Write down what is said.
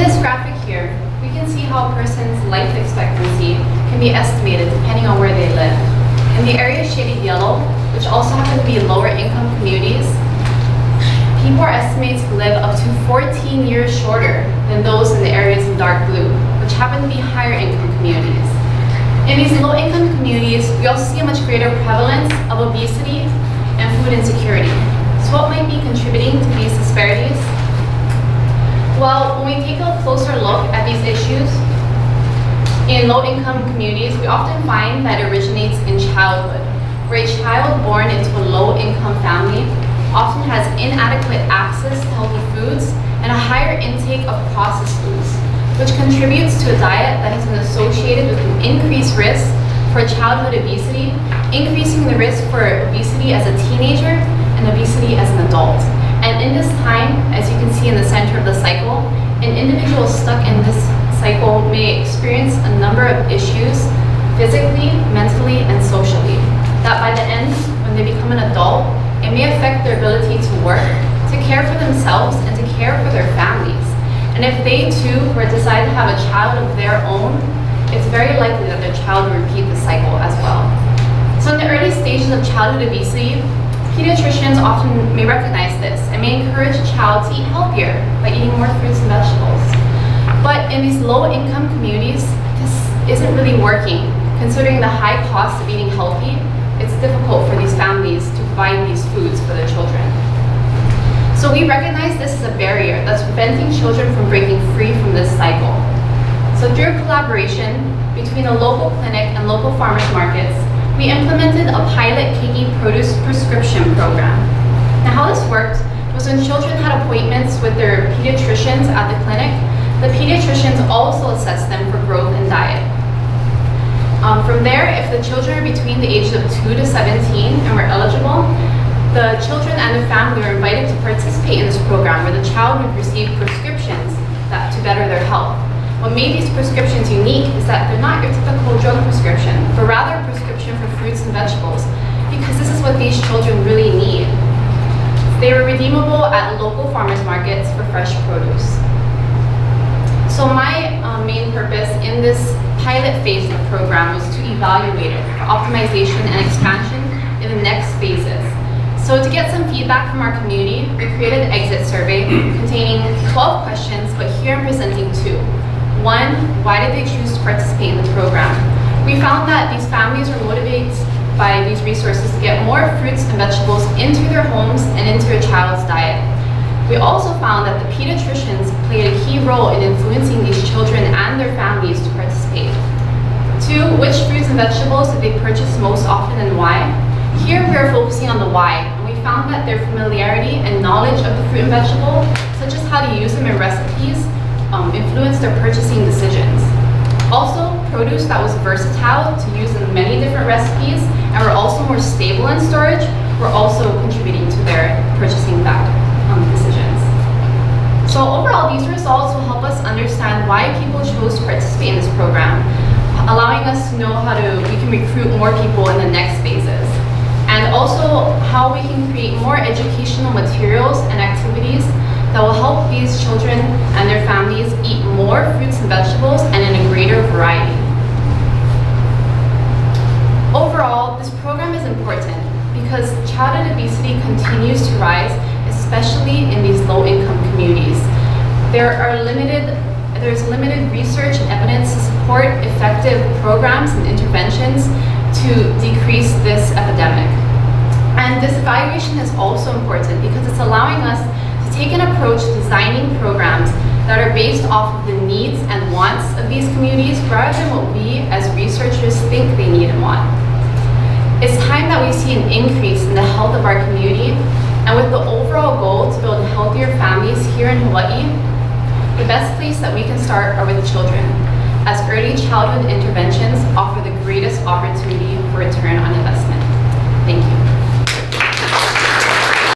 this graphic here, we can see how a person's life expectancy can be estimated depending on where they live. In the areas shaded yellow, which also happen to be lower income communities, people are estimated to live up to 14 years shorter than those in the areas in dark blue, which happen to be higher income communities. In these low income communities, we also see a much greater prevalence of obesity and food insecurity. So what might be contributing to these disparities? Well, when we take a closer look at these issues, in low-income communities, we often find that it originates in childhood, where a child born into a low-income family often has inadequate access to healthy foods and a higher intake of processed foods, which contributes to a diet that has been associated with an increased risk for childhood obesity, increasing the risk for obesity as a teenager and obesity as an adult. And in this time, as you can see in the center of the cycle, an individual stuck in this cycle may experience a number of issues physically, mentally, and socially, that by the end, when they become an adult, it may affect their ability to work, to care for themselves, and to care for their families. And if they too were to decide to have a child of their own, it's very likely that their child will repeat the cycle as well. So in the early stages of childhood obesity, pediatricians often may recognize this and may encourage a child to eat healthier by eating more fruits and vegetables. But in these low-income communities, this isn't really working. Considering the high cost of eating healthy, it's difficult for these families to provide these foods for their children. So we recognize this as a barrier that's preventing children from breaking free from this cycle. So through collaboration between a local clinic and local farmers markets, we implemented a pilot kidney produce prescription program. Now how this worked was when children had appointments with their pediatricians at the clinic, the pediatricians also assessed them for growth and diet. From there, if the children are between the ages of 2 to 17 and were eligible, the children and their family were invited to participate in this program where the child would receive prescriptions to better their health. What made these prescriptions unique is that they're not your typical drug prescription, but rather a prescription for fruits and vegetables, because this is what these children really need. They were redeemable at local farmers markets for fresh produce. So my main purpose in this pilot phase of the program was to evaluate it for optimization and expansion in the next phases. So to get some feedback from our community, we created an exit survey containing 12 questions, but here I'm presenting 2. 1, why did they choose to participate in the program? We found that these families were motivated by these resources to get more fruits and vegetables into their homes and into a child's diet. We also found that the pediatricians played a key role in influencing these children and their families to participate. 2, which fruits and vegetables did they purchase most often and why? Here we are focusing on the why, and we found that their familiarity and knowledge of the fruit and vegetable, such as how to use them in recipes, influenced their purchasing decisions. Also, produce that was versatile to use in many different recipes and were also more stable in storage were also contributing to their purchasing decisions. So overall, these results will help us understand why people chose to participate in this program, allowing us to know how we can recruit more people in the next phases, and also how we can create more educational materials and activities that will help these children and their families eat more fruits and vegetables and in a greater variety. Overall, this program is important because childhood obesity continues to rise, especially in these low-income communities. There's limited research and evidence to support effective programs and interventions to decrease this epidemic. And this evaluation is also important because it's allowing us to take an approach designing programs that are based off of the needs and wants of these communities rather than what we as researchers think they need and want. It's time that we see an increase in the health of our community, and with the overall goal to build healthier families here in Hawaii, the best place that we can start are with children, as early childhood interventions offer the greatest opportunity for return on investment. Thank you.